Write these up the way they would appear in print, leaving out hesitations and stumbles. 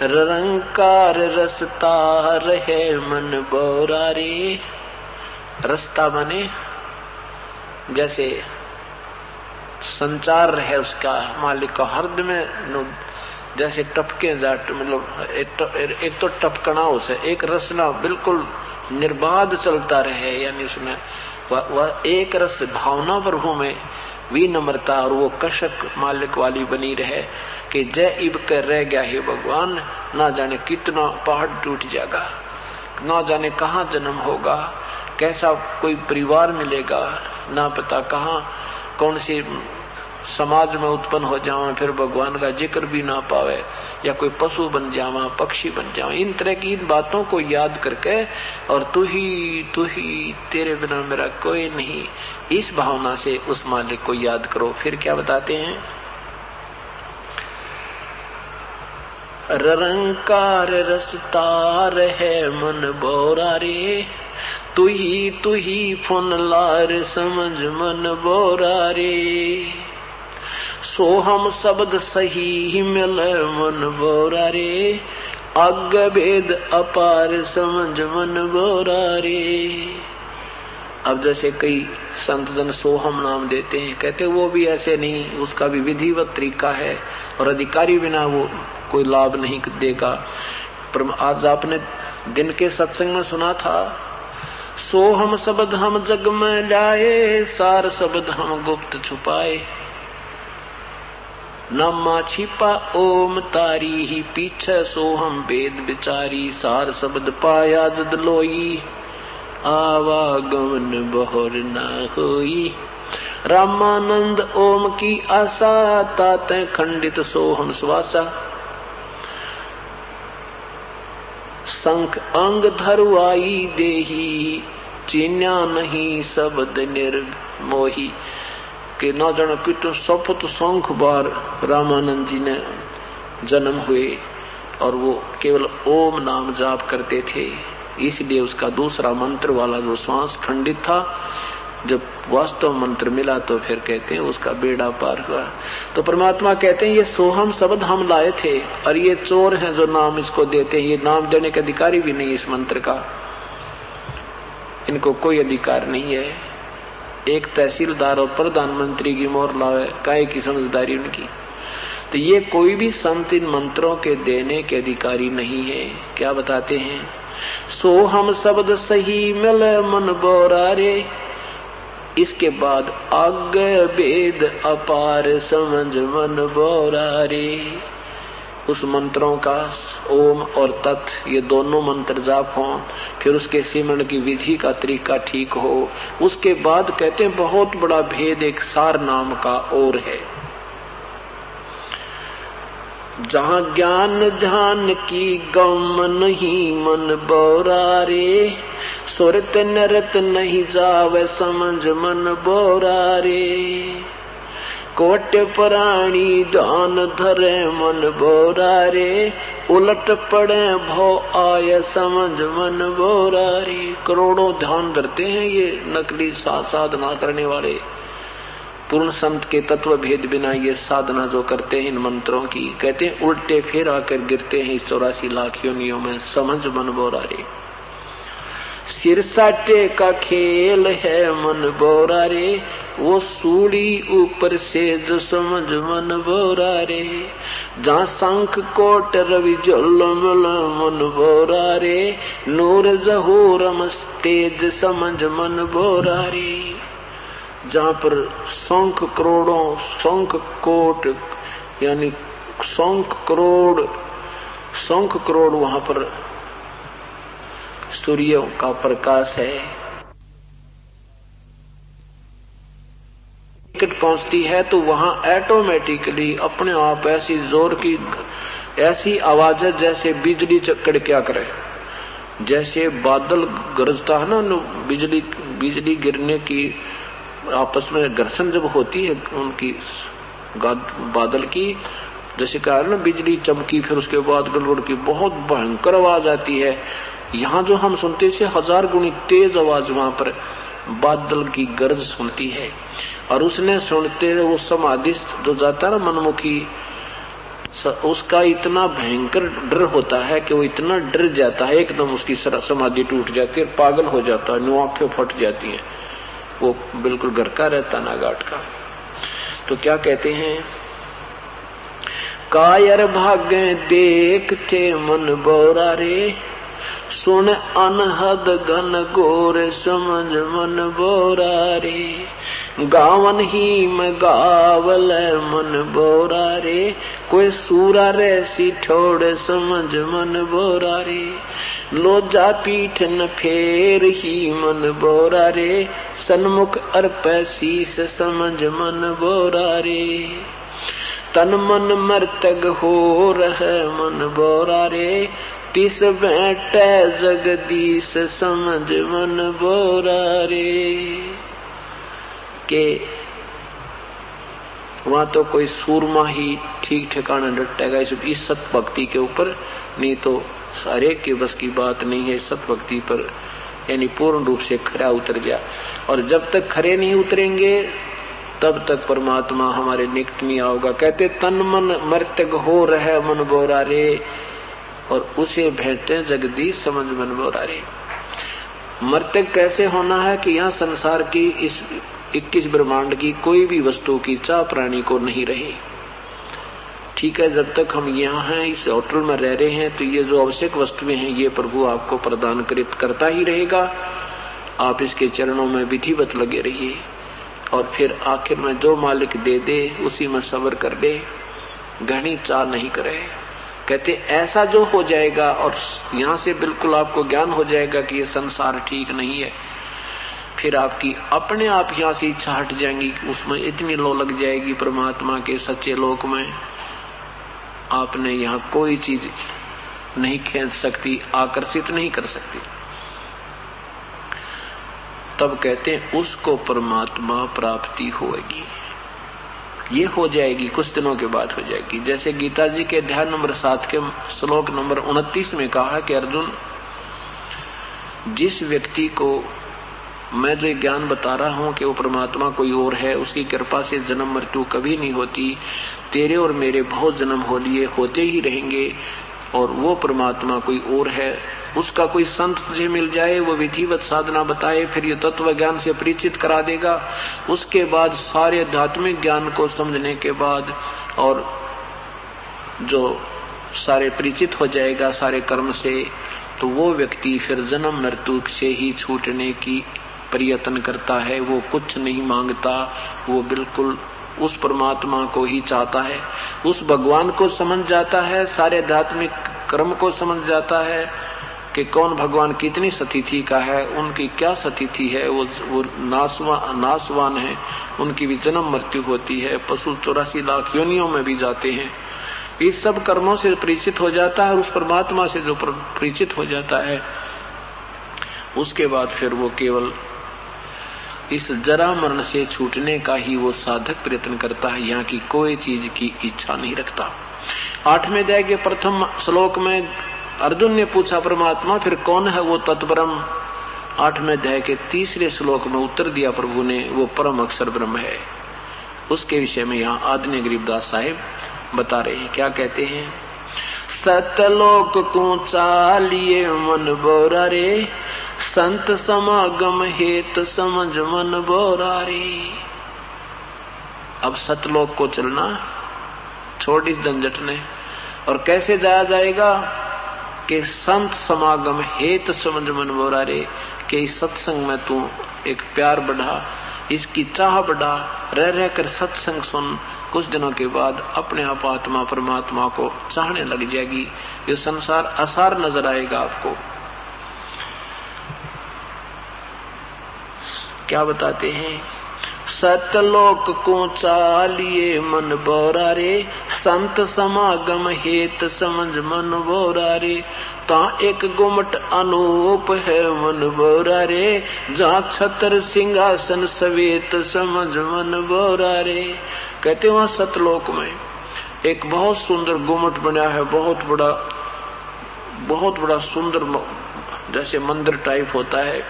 रंकार रसता रहे मन बोरा रे। रसता माने जैसे संचार है उसका मालिक का हृदय में, जैसे टपके जाट, मतलब एक तो टपकना उसे, एक रसना बिल्कुल निर्बाध चलता रहे, यानी उसमें वह एक रस भावना प्रभु में विनम्रता और वो कशक मालिक वाली बनी रहे कि जय इब कर रह गया है भगवान, ना जाने कितना पहाड़ टूट जाएगा, ना जाने कहाँ जन्म होगा, कैसा कोई परिवार मिलेगा, ना पता कहाँ कौन सी समाज में उत्पन्न हो जावा, फिर भगवान का जिक्र भी ना पावे, या कोई पशु बन जावा, पक्षी बन जावा। इन तरह की इन बातों को याद करके और तू ही तेरे बिना मेरा कोई नहीं, इस भावना से उस मालिक को याद करो। फिर क्या बताते हैं, रंकार रसतार है मन बोरा रे, तू ही फुन लार समझ मन बोरा रे, सो हम शब्द सही मिल मन बोरा रे, अग भेद अपार समझ मन बोरा रे। अब जैसे कई संत जन सोहम नाम देते हैं, कहते वो भी ऐसे नहीं, उसका भी विधिवत तरीका है और अधिकारी बिना वो कोई लाभ नहीं देगा। पर आज आपने दिन के सत्संग में सुना था, सोहम शब्द हम जग में लाए, सार शब्द हम गुप्त छुपाए, नामा छिपा ओम तारी ही पीछे सोहम वेद बिचारी, सार शब्द पाया जद लोई, आवागमन बहोर न होई, रामानंद ओम की आशा, ताते खंडित सोहम श्वासा, संख अंग धरुआई देही, चिन्या नहीं शब्द निर्मोही। कि न जाने कितने सपत शंख बार रामानंद जी ने जन्म हुए और वो केवल ओम नाम जाप करते थे, इसलिए उसका दूसरा मंत्र वाला जो श्वास खंडित था, जब वास्तव मंत्र मिला तो फिर कहते हैं उसका बेड़ा पार हुआ। तो परमात्मा कहते हैं ये सोहम शब्द हम लाए थे और ये चोर हैं जो नाम इसको देते हैं, ये नाम देने के अधिकारी भी नहीं इस मंत्र का, इनको कोई अधिकार नहीं है। एक तहसीलदार और प्रधानमंत्री की मोहर लावे, काहे की समझदारी उनकी। तो ये कोई भी संत इन मंत्रों के देने के अधिकारी नहीं है। क्या बताते हैं, सो हम शब्द सही मिल मन बोरा रे, इसके बाद आगे वेद अपार समझ मन बोरा रे। उस मंत्रों का ओम और तत् ये दोनों मंत्र जाप हो, फिर उसके सिमरण की विधि का तरीका ठीक हो, उसके बाद कहते हैं बहुत बड़ा भेद एक सार नाम का और है, जहां ज्ञान ध्यान की गम नहीं मन बोरा रे, सुरत नरत नहीं जावे समझ मन बोरा रे, कोट प्राणी ध्यान धरे मन बोरा रे, उलट पड़े भो आय समझ मन बोरा रे। करोड़ों ध्यान धरते हैं ये नकली साधना करने वाले, पूर्ण संत के तत्व भेद बिना ये साधना जो करते हैं इन मंत्रों की, कहते हैं उल्टे फिर आकर गिरते हैं इस 84 लाख योनियों में समझ मन बोरा रे। सिर साटे का खेल है मन बोरा रे, वो सूड़ी ऊपर से जो समझ मन बोरा रे, जहाँ शंख कोट रवि झुल्लम मन बोरा रे, नूर जहूरम तेज समझ मन बोरा रे। जहाँ पर शंख करोड़ों शंख कोट यानी शंख करोड़ वहां पर सूर्य का प्रकाश है, टिकट पहुंचती है तो वहां ऑटोमेटिकली अपने आप ऐसी जोर की ऐसी आवाज है जैसे बिजली चक्कर क्या करे, जैसे बादल गरजता है ना, बिजली गिरने की आपस में घर्षण जब होती है उनकी बादल की, जैसे कहा ना बिजली चमकी फिर उसके बाद गड़बड़ की बहुत भयंकर आवाज आती है। यहाँ जो हम सुनते से 1000 गुनी तेज आवाज वहां पर बादल की गरज सुनती है, और उसने सुनते वो समाधि जो जाता है ना मनमुखी, उसका इतना भयंकर डर होता है कि वो इतना डर जाता है, एकदम उसकी समाधि टूट जाती है, पागल हो जाता है, नो आंखें फट जाती हैं, वो बिल्कुल घर का रहता नागाट का। तो क्या कहते हैं, कायर भागे देखते मन बोरा रे, सुन अनहद घन घोर समझ मन बोरा रे, गावन ही में गावल मन बोरा रे, कोई सूरा रे सी ठोड़ समझ मन बोरा रे, लोजा पीठ न फेर ही मन बोरा रे, सन्मुख अर्प शीस समझ मन बोरा रे, तन मन मर्तग हो रह मन बोरा रे, तिस बैठे जगदीश समझ मन बोरा रे। के वहां तो कोई सूरमा ही ठीक ठिकाना डटेगा इस सत भक्ति के ऊपर, नहीं तो सारे के बस की बात नहीं है सत भक्ति पर, यानी पूर्ण रूप से खरा उतर जा। और जब तक खरे नहीं उतरेंगे तब तक परमात्मा हमारे निकट नहीं आओगा। कहते तन मन मर्तक हो रहे मन बोरा रे, और उसे भेंटे जगदीश समझ मन बोरा रे। मर्तक कैसे होना है कि यहाँ संसार की इस 21 ब्रह्मांड की कोई भी वस्तु की चाह प्राणी को नहीं रही। ठीक है, जब तक हम यहाँ हैं, इस होटल में रह रहे हैं, तो ये जो आवश्यक वस्तुएं हैं ये प्रभु आपको प्रदान करता ही रहेगा। आप इसके चरणों में विधिवत लगे रहिए, और फिर आखिर में जो मालिक दे दे उसी में सब्र कर दे, घनी चाह नहीं करे। कहते ऐसा जो हो जाएगा, और यहाँ से बिल्कुल आपको ज्ञान हो जाएगा कि ये संसार ठीक नहीं है, फिर आपकी अपने आप यहाँ से इच्छा हट जाएंगी, उसमें इतनी लो लग जाएगी परमात्मा के सच्चे लोक में, आपने यहाँ कोई चीज नहीं खींच सकती, आकर्षित नहीं कर सकती। तब कहते हैं उसको परमात्मा प्राप्ति होगी। ये हो जाएगी, कुछ दिनों के बाद हो जाएगी। जैसे गीता जी के अध्याय नंबर 7 के श्लोक नंबर 29 में कहा कि अर्जुन, जिस व्यक्ति को मैं जो ज्ञान बता रहा हूं कि वो परमात्मा कोई और है, उसकी कृपा से जन्म मृत्यु कभी नहीं होती, तेरे और मेरे बहुत जन्म हो लिए, होते ही रहेंगे, और वो परमात्मा कोई और है, उसका कोई संत तुझे मिल जाए, वो विधिवत साधना बताए, फिर ये तत्व ज्ञान से परिचित करा देगा। उसके बाद सारे आध्यात्मिक ज्ञान को समझने के बाद, और जो सारे परिचित हो जाएगा सारे कर्म से, तो वो व्यक्ति फिर जन्म मृत्यु से ही छूटने की प्रयत्न करता है। वो कुछ नहीं मांगता, वो बिल्कुल उस परमात्मा को ही चाहता है, उस भगवान को समझ जाता है, सारे आध्यात्मिक कर्म को समझ जाता है कि कौन भगवान कितनी सतिथि का है, उनकी क्या सतिथि है, वो नासवान है, उनकी भी जन्म मृत्यु होती है, पशु 84 लाख योनियों में भी जाते हैं। इस सब कर्मों से परिचित हो जाता है, उस परमात्मा से जो परिचित हो जाता है, उसके बाद फिर वो केवल इस जरा मरण से छूटने का ही वो साधक प्रयत्न करता है, यहाँ की कोई चीज की इच्छा नहीं रखता। 8वें अध्याय के प्रथम श्लोक में अर्जुन ने पूछा परमात्मा फिर कौन है वो तत्परम। 8वें अध्याय के 3रे श्लोक में उत्तर दिया प्रभु ने, वो परम अक्षर ब्रह्म है। उसके विषय में यहाँ आदरणीय गरीबदास साहिब बता रहे हैं। क्या कहते हैं, सतलोक को चालिए मन बोरा रे, संत समागम हेत समझ मन बोरा रे। अब सतलोक को चलना छोड़ इस झंझट ने, और कैसे जाया जाएगा कि संत समागम हेत समझ मन बोरा रे, कि इस सत्संग में तू एक प्यार बढ़ा, इसकी चाह बढ़ा, रह रह कर सत्संग सुन, कुछ दिनों के बाद अपने आप आत्मा परमात्मा को चाहने लग जाएगी। ये संसार असार नजर आएगा आपको। क्या बताते हैं, सतलोक को चालिए मन बोरा रे, संत समागम हेत समझ मन बोरा रे, ता एक गुमट अनूप है मन बोरा रे, जहाँ छतर सिंहासन सवेत समझ मन बोरा रे। कहते वहां सतलोक में एक बहुत सुंदर गुमट बना है, बहुत बड़ा सुंदर, जैसे मंदिर टाइप होता है,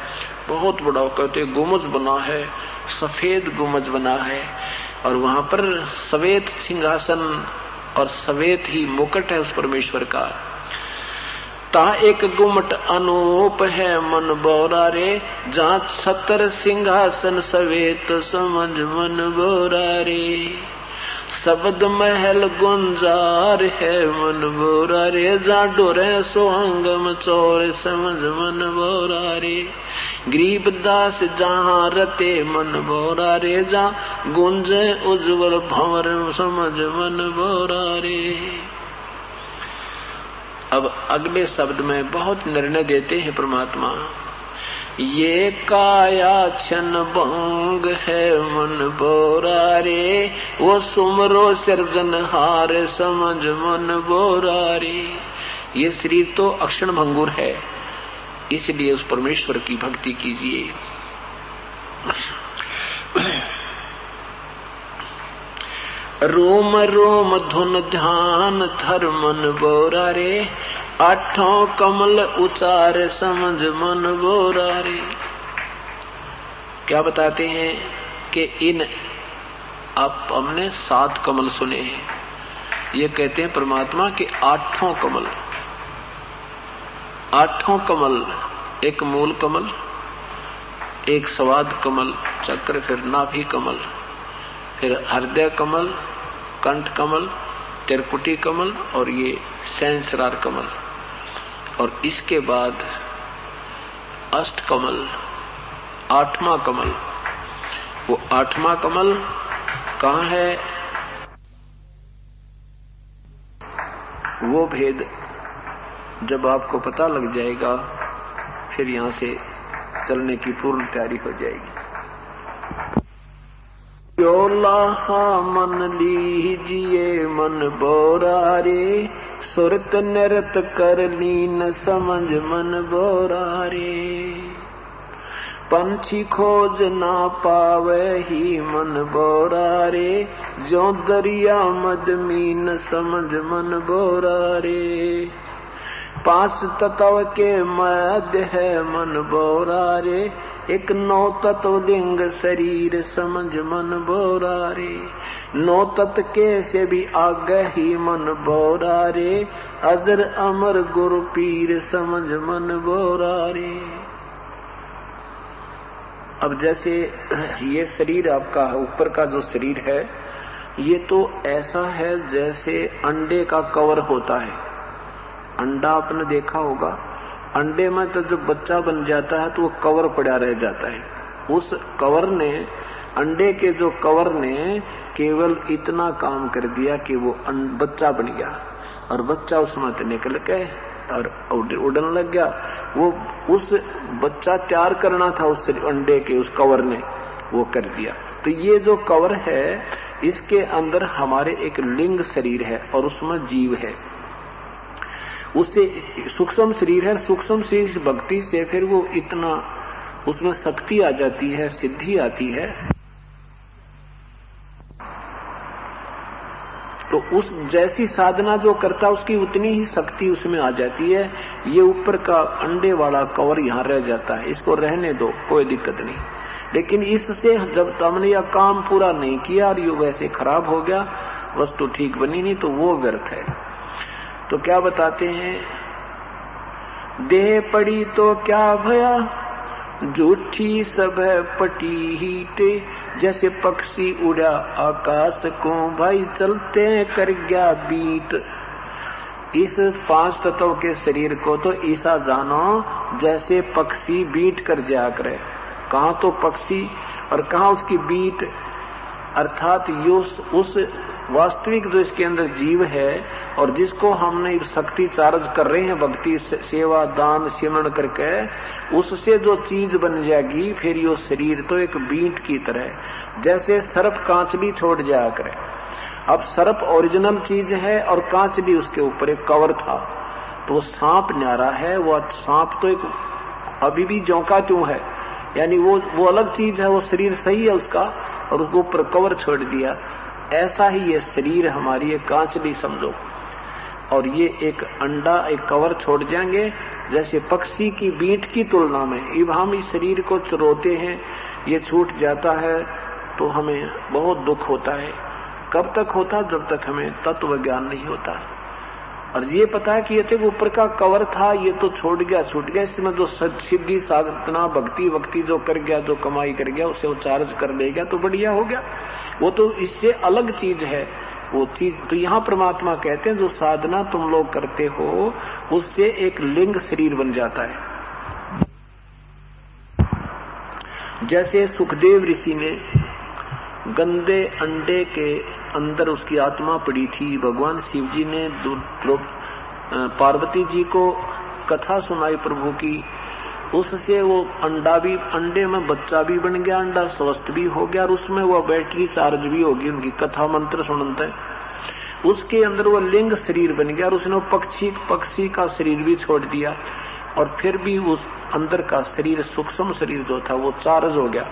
बहुत बड़ा कहते गुमज बना है, सफेद गुमज बना है, और वहां पर सफेद सिंहासन और श्वेत ही मुकुट है उस परमेश्वर का। ता एक गुमट अनूप है मन बोरा रे, जहाँ 70 सिंहासन श्वेत समझ मन बोरा रे। शब्द महल गुंजार है मन बोरा रे, जहाँ डोरे सोहंगम चोर समझ मन बोरा रे। गरीबदास जहाँ रते मन बोरा रे, जहाँ गुंजे उज्जवल भंवर समझ मन बोरा रे। अब अगले शब्द में बहुत निर्णय देते हैं परमात्मा। ये काया क्षण भंग है मन बोरा रे, वो सुमरो सृजनहार समझ मन बोरा रे। ये शरीर तो अक्षण भंगुर है, इसलिए उस परमेश्वर की भक्ति कीजिए। रोम रोम धुन ध्यान थर मन बोरा रे, आठों कमल उचार समझ मन बोरा रे। क्या बताते हैं कि इन आप हमने 7 कमल सुने हैं, ये कहते हैं परमात्मा के 8 कमल। 8 कमल, एक मूल कमल, एक स्वाद कमल चक्र, फिर नाभि कमल, फिर हृदय कमल, कंठ कमल, त्रिकुटी कमल और ये सहस्रार कमल। और इसके बाद अष्ट कमल, 8वां कमल। वो 8वां कमल कहाँ है, वो भेद जब आपको पता लग जाएगा फिर यहां से चलने की पूर्ण तैयारी हो जाएगी। लाहा मन लीजिए मन बोरा रे, सुरत नृत कर लीन समझ मन बोरा रे। पंछी खोज ना पावे ही मन बोरा रे, जो दरिया मद मीन समझ मन बोरा रे। 5 तत्व के मध्य है मन बोरा रे, एक 9 तत्व लिंग शरीर समझ मन बोरा रे। 9 तत्व के से भी आगे ही मन बोरा रे, अजर अमर गुरु पीर समझ मन बोरा रे। अब जैसे ये शरीर आपका ऊपर का जो शरीर है, ये तो ऐसा है जैसे अंडे का कवर होता है। अंडा आपने देखा होगा, अंडे में तो जब बच्चा बन जाता है तो वो कवर पड़ा रह जाता है। उस कवर ने, अंडे के जो कवर ने केवल इतना काम कर दिया कि वो बच्चा बन गया और बच्चा उसमें से निकल के और उड़ने लग गया। वो उस बच्चा तैयार करना था उस अंडे के उस कवर ने, वो कर दिया। तो ये जो कवर है, इसके अंदर हमारे एक लिंग शरीर है और उसमें जीव है। उससे सूक्ष्म शरीर है, सूक्ष्म शरीर भक्ति से फिर वो इतना उसमें शक्ति आ जाती है, सिद्धि आती है। तो उस जैसी साधना जो करता उसकी उतनी ही शक्ति उसमें आ जाती है। ये ऊपर का अंडे वाला कवर यहाँ रह जाता है, इसको रहने दो, कोई दिक्कत नहीं। लेकिन इससे जब हमने यह काम पूरा नहीं किया और ये वैसे खराब हो गया, वस्तु ठीक बनी नहीं, तो वो व्यर्थ है। तो क्या बताते हैं, देह पड़ी तो क्या भया, झूठी सब है पटी ही टे। जैसे पक्षी उड़ा आकाश को, भाई चलते कर गया बीट। इस 5 तत्व के शरीर को तो ऐसा जानो जैसे पक्षी बीट कर जाया करे। कहाँ तो पक्षी और कहाँ उसकी बीट, अर्थात उस वास्तविक जो इसके अंदर जीव है और जिसको हमने शक्ति चार्ज कर रहे हैं भक्ति सेवा दान सिमरण करके, उससे जो चीज बन जाएगी फिर ये शरीर तो एक बीट की तरह, जैसे सर्प कांचली छोड़ जाया करे। अब सर्प ओरिजिनल चीज है और कांचली उसके ऊपर एक कवर था, तो वो सांप न्यारा है। वो सांप तो एक अभी भी जोंका त्यों है, यानी वो अलग चीज है, वो शरीर सही है उसका और उसको ऊपर कवर छोड़ दिया। ऐसा ही ये शरीर हमारी एक कांचली समझो, और ये एक अंडा एक कवर छोड़ जाएंगे। जैसे पक्षी की बीट की तुलना में अब हम इस शरीर को चुरोते हैं, ये छूट जाता है तो हमें बहुत दुख होता है। कब तक होता? जब तक हमें तत्व ज्ञान नहीं होता। और ये पता है कि ये थे ऊपर का कवर था, ये तो छोड़ गया, छूट गया, इसमें जो सिद्धि साधना भक्ति वक्ति जो कर गया, जो कमाई कर गया, उसे वो चार्ज कर ले गया तो बढ़िया हो गया। वो तो इससे अलग चीज है वो चीज। तो यहाँ परमात्मा कहते हैं जो साधना तुम लोग करते हो उससे एक लिंग शरीर बन जाता है। जैसे सुखदेव ऋषि ने गंदे अंडे के अंदर उसकी आत्मा पड़ी थी, भगवान शिव जी ने पार्वती जी को कथा सुनाई प्रभु की, उससे वो अंडा भी, अंडे में बच्चा भी बन गया, अंडा स्वस्थ भी हो गया और उसमें वो बैटरी चार्ज भी होगी उनकी कथा मंत्र सुनते। उसके अंदर वो लिंग शरीर बन गया और उसने पक्षी का शरीर भी छोड़ दिया और फिर भी उस अंदर का शरीर, सूक्ष्म शरीर जो था वो चार्ज हो गया।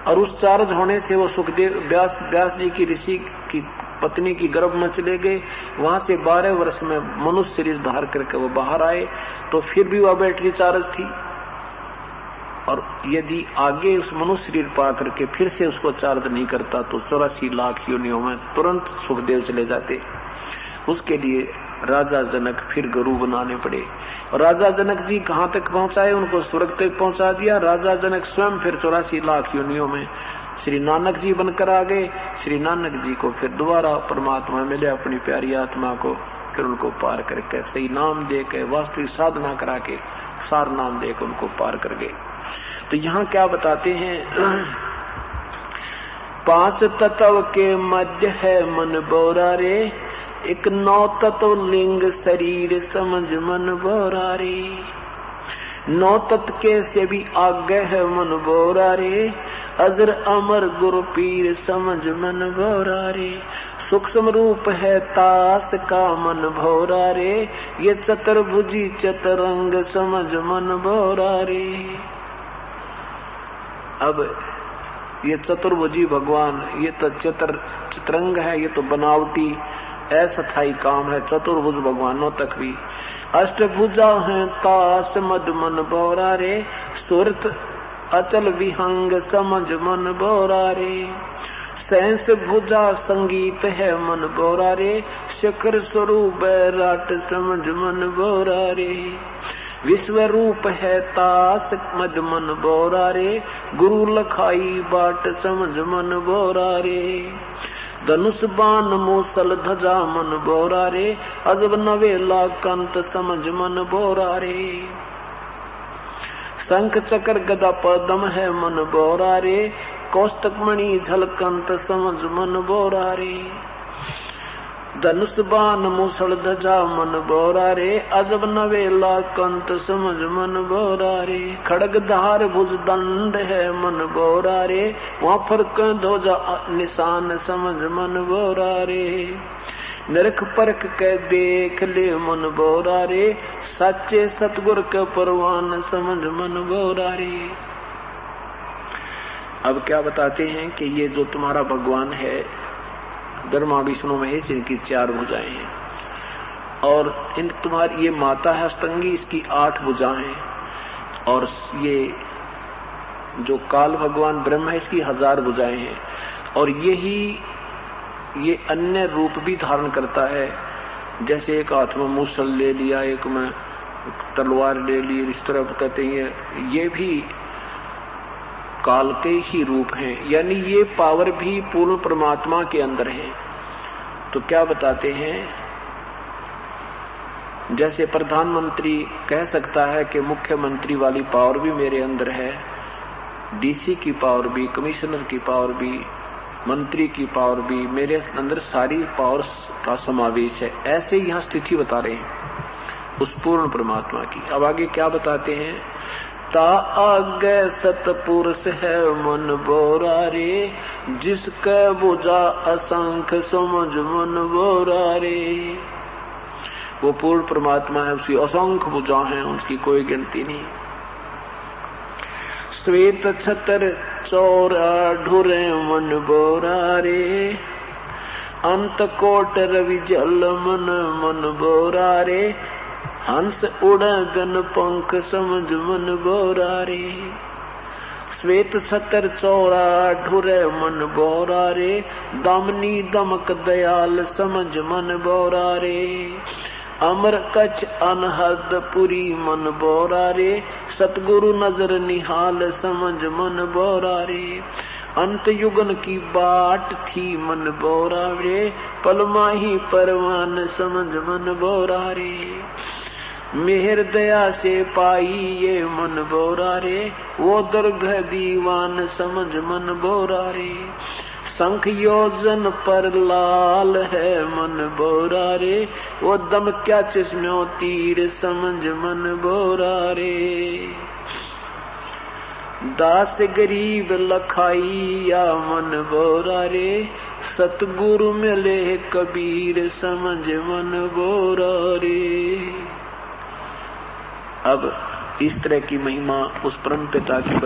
और उस चार्ज होने से वो सुखदेव व्यास जी की ऋषि की पत्नी की गर्भ में चले गए। वहां से 12 वर्ष में मनुष्य शरीर धार करके वो बाहर आए तो फिर भी वह बैटरी चार्ज थी। और यदि आगे उस मनुष्य शरीर पा करके फिर से उसको चार्ज नहीं करता तो 84 लाख योनियों में तुरंत सुखदेव चले जाते। उसके लिए राजा जनक फिर गरु बनाने पड़े। और राजा जनक जी कहां तक पहुंचाए? उनको स्वर्ग तक पहुंचा दिया। राजा जनक स्वयं फिर 84 लाख योनियों में श्री नानक जी बनकर आ गए। श्री नानक जी को फिर दोबारा परमात्मा मिले अपनी प्यारी आत्मा को, फिर उनको पार करके सही नाम दे के वास्तविक साधना करा के सार नाम दे के उनको पार कर गए। तो यहाँ क्या बताते हैं? 5 तत्व के मध्य है मन बोरा रे, एक 9 तत्व लिंग शरीर समझ मन बोरा रे। 9 तत्व के से भी आगे है मन बोरा रे, अजर अमर गुरु पीर समझ मन भोरा रे। सूक्ष्म रूप है तास का मन भोरा रे, ये चतुर्भुजी चतुरंग समझ मन भोरा रे। अब ये चतुर्भुजी भगवान, ये तो चतुरंग है, ये तो बनावटी अस्थायी काम है। चतुर्भुज भगवानों तक भी अष्टभुजा है तास मद मन भोरा रे, सुरत अचल विहंग समझ मन बोरा रे। सैंस भुजा संगीत है मन बोरा रे, शिखर स्वरूप राट समझ मन बोरा रे। विश्व रूप है तास मद मन बोरा रे, गुरु लखाई बाट समझ मन बोरा रे। धनुष बाण मूसल ध्वजा मन बोरा रे, अजब नवेला कंत समझ मन बोरा रे। शंख चक्र गदा पदम है मन बोरा रे, कौस्तक मणि झलकंत समझ मन बोरा रे। धनुष बाण मूसल ध्वजा मन बोरा रे, अजब नवेला कंत समझ मन बोरा रे। खड़ग धार भुज दंड है मन बोरा रे, वहां फरक ध्वजा निशान समझ मन बोरा रे। नरख परख के देख ले मन बोरा रे, सच्चे सतगुर के परवान समझ मन बोरा रे। अब क्या बताते हैं कि ये जो तुम्हारा भगवान है ब्रह्मा विष्णु महेश, इनकी 4 भुजाएं हैं और इन तुम्हारी ये माता है अष्टंगी, इसकी 8 भुजाएं, और ये जो काल भगवान ब्रह्मा है इसकी 1000 भुजाएं हैं। और ये अन्य रूप भी धारण करता है, जैसे एक हाथ में मूसल ले लिया, एक में तलवार ले ली, इस तरह बताते हैं। ये भी काल के ही रूप हैं, यानी ये पावर भी पूर्ण परमात्मा के अंदर है। तो क्या बताते हैं? जैसे प्रधानमंत्री कह सकता है कि मुख्यमंत्री वाली पावर भी मेरे अंदर है, डीसी की पावर भी, कमिश्नर की पावर भी, मंत्री की पावर भी, मेरे अंदर सारी पावर्स का समावेश है। ऐसे यहाँ स्थिति बता रहे हैं उस पूर्ण परमात्मा की। अब आगे क्या बताते हैं? ता आगे सतपुरुष है मन बोरा रे, जिसके बुझा असंख्य समझ मन बोरा रे। वो पूर्ण परमात्मा है, उसकी असंख्य बुझा है, उसकी कोई गिनती नहीं। श्वेत छतर चौरा ढुरे मन बोरा रे, अंत कोट रवि जल मन मन बोरा रे। हंस उड़े गन पंख समझ मन बोरा रे। श्वेत छतर चौरा ढुरे मन बोरा रे, दामनी दमक दयाल समझ मन बोरा रे। अमर कच्छ अनहद पुरी मन बोरा रे, सतगुरु नजर निहाल समझ मन बोरा रे। अंत युगन की बाट थी मन बोरा रे, पल माही परवान समझ मन बोरा रे। मेहर दया से पाई ये मन बोरा रे, वो दर्द दीवान समझ मन बोरा रे। शंख योजन पर लाल है मन बोरा रे, वो दम क्या चश्म्यों तीर समझ मन बोरा रे। दास गरीब लखाइया मन बोरा रे, सतगुरु मिले कबीर समझ मन बोरा रे। अब इस तरह की महिमा उस परम पिता की